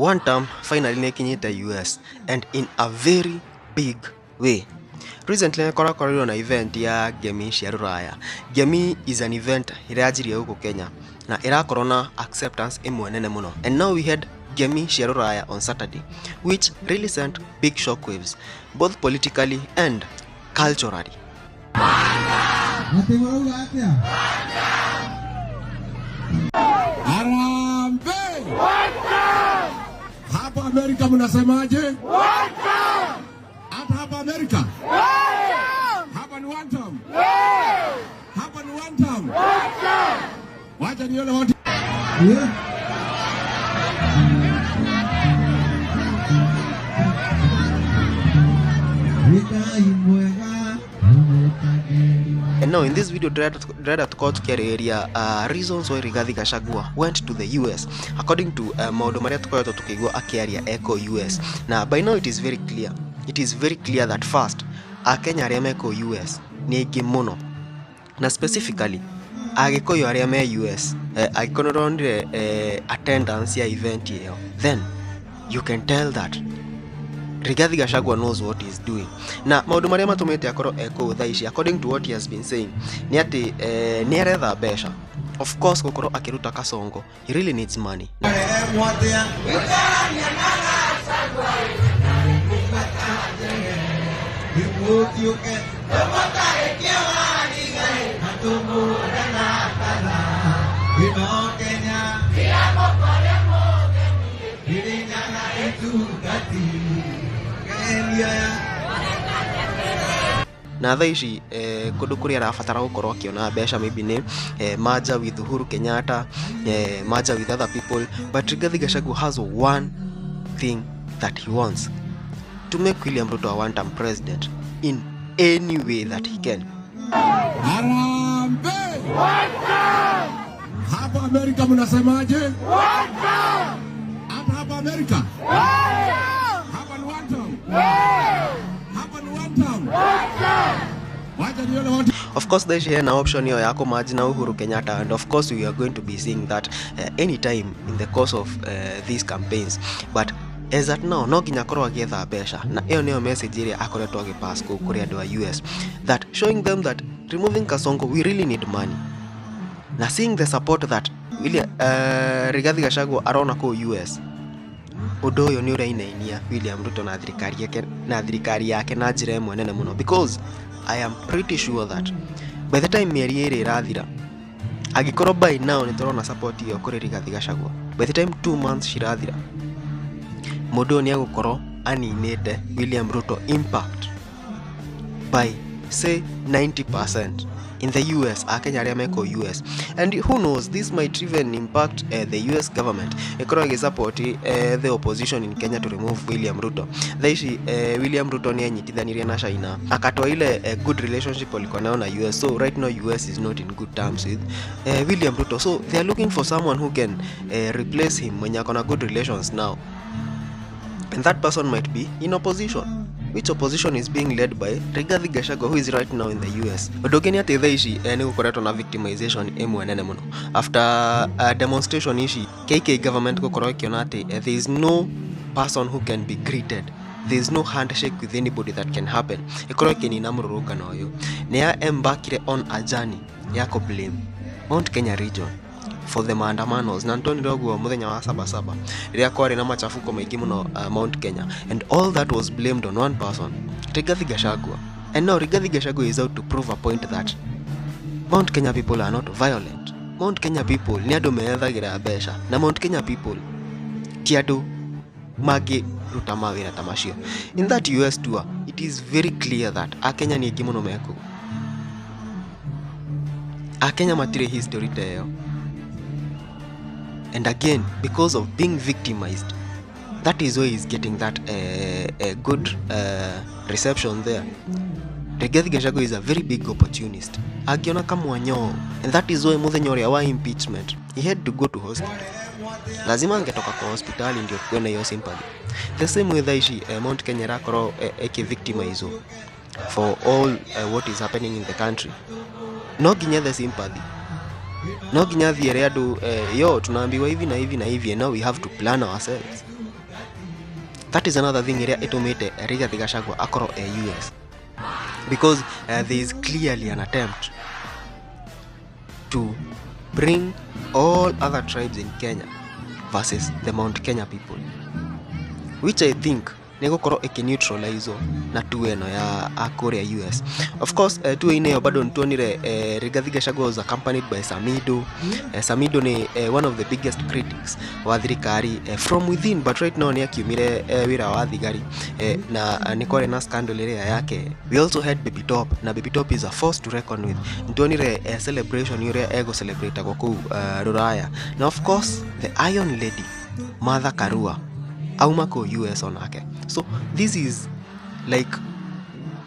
one term finally nekinyita US and in a very big way. Recently nakora na event ya Ngemi cia RURAYA. Ngemi is an event irajiria huko Kenya na irakorwo na acceptance imwe nene muno. And now we had Ngemi cia RURAYA on Saturday, which really sent big shockwaves both politically and culturally. Hapa Amerika mnasemaje? Hapa Amerika? Hapa ni one time. Hapa ni one time. Wacha nione wote. And now in this video, dread at court area reasons why Gachagua went to the US. According to Maudo Maria Tukoyoto Tukigwa Akiaria Echo US. Now by now it is very clear. It is very clear that first Kenya Echo US ni mono. Na specifically Agikoyo Ariame US Iconodonde attendance ya event here. Then you can tell that Rigathi Gachagua knows what he's doing. Na maundu maria matumete akoro eko thaici, according to what he has been saying, ni ati ni aretha besha. Of course gukoro akiruta kasongo, he really needs money. Na thaici kundu kuria arabatara gukorwo akiona besha maybe ni maja with Uhuru Kenyatta, maja with other people, but Rigathi Gachagua has one thing that he wants: to make William Ruto a one-term president in any way that he can. Hapa Amerika mnasemaje? Hapa Amerika? Hapa ni one time. Hapa ni one time. Wacha nione wote. Of course there is an option here yako maji na Uhuru Kenyatta, and of course we are going to be seeing that anytime in the course of these campaigns. But as at now no ginya korwa getha besha, na hiyo niyo message ile akoretwo agipass kuri andu wa US, that showing them that removing Kasongo we really need money. Na seeing the support that Rigathi Gachagua arona ko US, undo uyo ni urainainia William Ruto na thirikari yake na njira imwe nene muno, because I am pretty sure that by the time mieri iri irathira agikorwo by now ni turona support iyo kuri Rigathi Gachagua, by the time 2 months shirathira mundu ni agukorwo aninite William Ruto impact by say 90% in the US, Kenya Meko US. And who knows, this might even impact the US government. Ekoro support the opposition in Kenya to remove William Ruto. Thaishi William Ruto ni anyitithanirie na China. Akatoa ile good relationship walikuwa nao na US. So right now US is not in good terms with William Ruto. So they are looking for someone who can replace him mwenye akona good relations now. And that person might be in opposition, which opposition is being led by Rigathi Gachagua, who is right now in the US. Odogeni ati thaici ni gukoretwo na victimization imwe nene muno after demonstration ici KK government gukorwo ikiona ati there is no person who can be greeted, there is no handshake with anybody that can happen. Ikorwo ikinina mururukano uyu ni ya embarkire on a journey ya ko blame Mount Kenya region for the maandamanos na Antoni Rogo muthenya wa sabasaba iria kwari na machafuko maingi muno Mount Kenya, and all that was blamed on one person, Rigathi Gachagua. And now Rigathi Gachagua is out to prove a point that Mount Kenya people are not violent. Mount Kenya people ni andu meethagira besha, na Mount Kenya people ti andu magi ruta mawira tamashio. In that US tour, it is very clear that Akenya ni aingi muno meko. Akenya matire history teo. And again, because of being victimized, that is why he's getting that a good reception there. Rigathi Gachagua is a very big opportunist. Agiona kamwanyo, and that is why muthenya uria wa impeachment he had to go to hospital. Lazima angetoka kwa hospitali ndio kuwe na hiyo sympathy. The same way thaici Mount Kenya rakoro victimize for all what is happening in the country. No ginya the sympathy. No ginya thiere andu yo tunaambiwa hivi na hivi na hivi, and now we have to plan ourselves. That is another thing iria itumite Rigathi Gachagua akorwo US, because there is clearly an attempt to bring all other tribes in Kenya versus the Mount Kenya people, which I think negokorwo neutralize na tu eno ya Korea US. Of course tu ine yo bado ntuonire Rigathi Gachagua was accompanied by Samidoh. Samidoh ni one of the biggest critics wa thirikari from within, but right now ni akiumire wira wa thigari na ni kore na scandal area yake. We also had Baby Top, na Baby Top is a force to reckon with. Ntuonire celebration yure ego celebrate kwa ku RURAYA. Now of course the Iron Lady Mother Karua aumako US onake. So this is like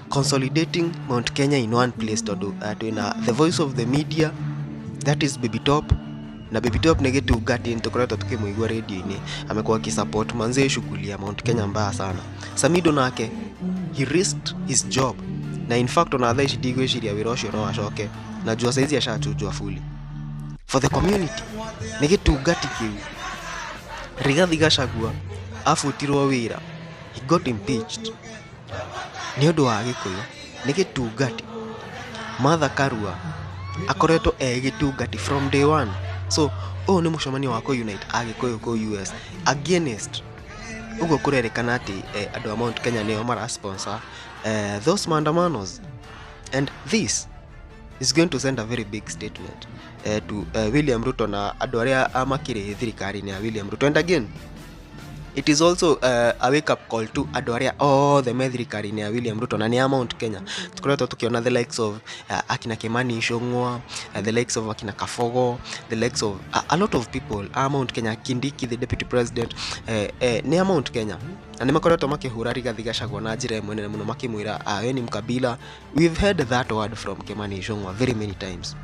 consolidating Mount Kenya in one place to do the voice of the media, that is Baby Top. Na Baby Top negetu gati into kureta tukimuigwa radio ini amekuwa kisupport manze shughuli ya Mount Kenya mbaya sana. Samidoh nake he risked his job, na in fact on other shidigwe shiria wirosho no ashoke na jua saizi ashachujwa fully for the community. Negetu gati ki Rigathi Gachagua afutirwo wira, he got impeached ni undu wa Gikuyu. Ni gitungati Mother Karua akoretwo gitungati from day one. So ni mucemanio wa unite Agikuyu ko US against ugo kurerekana ati andu a Mount Kenya nio mara sponsor those maandamanos, and this is going to send a very big statement to William Ruto na andu aria amakire thirikari ni William Ruto. And again, it is also a wake up call to adoria the medrikari ni William Ruto na ni Mount Kenya. Tukoreto tukiona the likes of akina Kimani Ichung'wah, the likes of akina Kafogo, the likes of a lot of people Mount Kenya. Kindiki the deputy president ni Mount Kenya, na nimakoreto makihura Rigathi Gachagua na njira imwe nene muno makimwira we ni mkabila. We've heard that word from Kimani Ichung'wah very many times,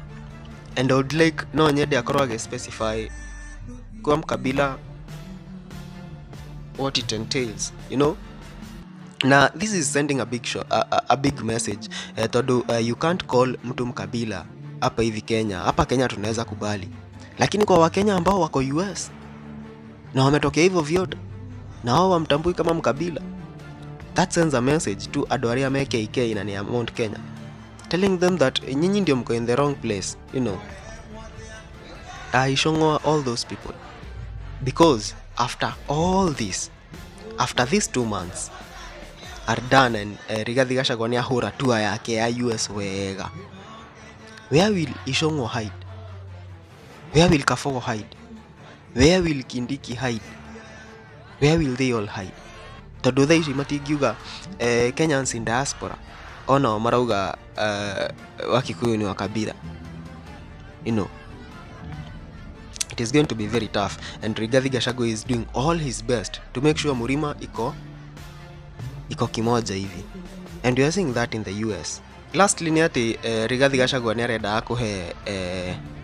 and I would like no nyede akorwa specify kwa mkabila what it entails, you know. Now this is sending a big a big message you can't call mtu mkabila hapa hivi Kenya. Hapa Kenya tunaweza kubali, lakini kwa Wakenya ambao wako US na wametokea hivyo vyote na wao wamtambui kama mkabila, that sends a message to adoria MKK na ni Mount Kenya, telling them that nyinyi ndio mko in the wrong place, you know. Ishongwa all those people, because after all this, after these 2 months are done and Rigathi Gachagua ni ahura tour yake ya US wega, where will Ishongwa hide? Where will Kafogo hide? Where will Kindiki hide? Where will they all hide? Tondu thaici matigiuga Kenyans in diaspora ona marauga Wakikuyu ni wakabila, you know. It is going to be very tough, and Rigathi Gachagua is doing all his best to make sure Murima iko kimoja hivi, and we are seeing that in the US. Lastly ni ati Rigathi Gachagua ni arenda akuhe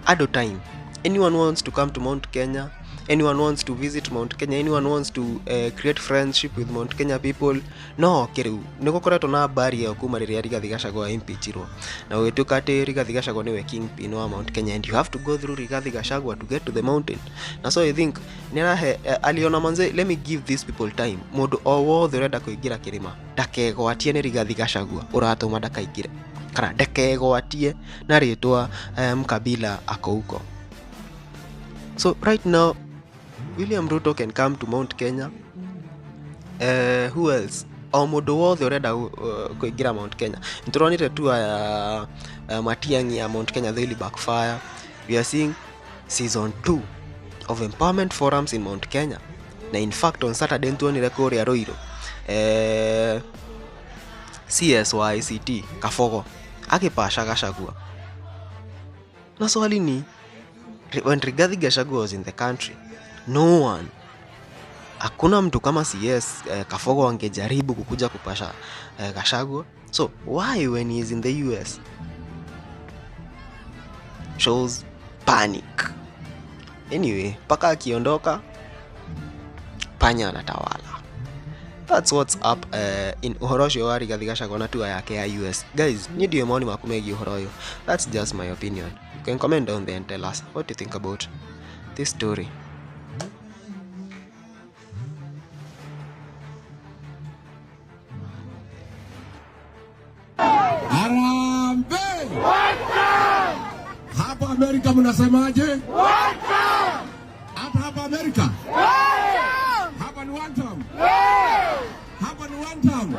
ado time. Anyone wants to come to Mount Kenya, anyone wants to visit Mount Kenya, anyone wants to create friendship with Mount Kenya people, no kiru nigukoretwo na barrier kuma riria Rigathi Gachagua impeachirwo na wetuka ati Rigathi Gachagua niwe kingpin wa Mount Kenya, and you have to go through Rigathi Gachagua to get to the mountain. Na so I think nirahe aliona manze, let me give these people time. Mundu wothe urenda kuingira kirima ndakegwatie ni Rigathi Gachagua uratuma ndakaingire, kana ndakegwatie na ritwa mkabila ako huko. So right now William Ruto can come to Mount Kenya. Who else? Mundu wothe urenda kuingira Mount Kenya. Nturonire tu ya Matiang'i ya Mount Kenya daily backfire. We are seeing season 2 of empowerment forums in Mount Kenya. Na in fact on Saturday ntuonire kuri ya Roiro CSYCT Kafogo akipasha Gachagua. Na swali ni, when Rigathi Gachagua was in the country, no one, hakuna mtu kama CS Kafogo angejaribu kukuja kupasha Gachagua. So why when he is in the US? Shows panic. Anyway, paka akiondoka panya anatawala. That's what's up in uhorosho wa Rigathi Gachagua na tour yake ya US. Guys, ni ndio maoni makumegi uhoroyo. That's just my opinion. You can comment down there and tell us what you think about this story. Amerika mnasemaje? Hapa hapa Amerika. Hapa ni one term. Hapa ni one term.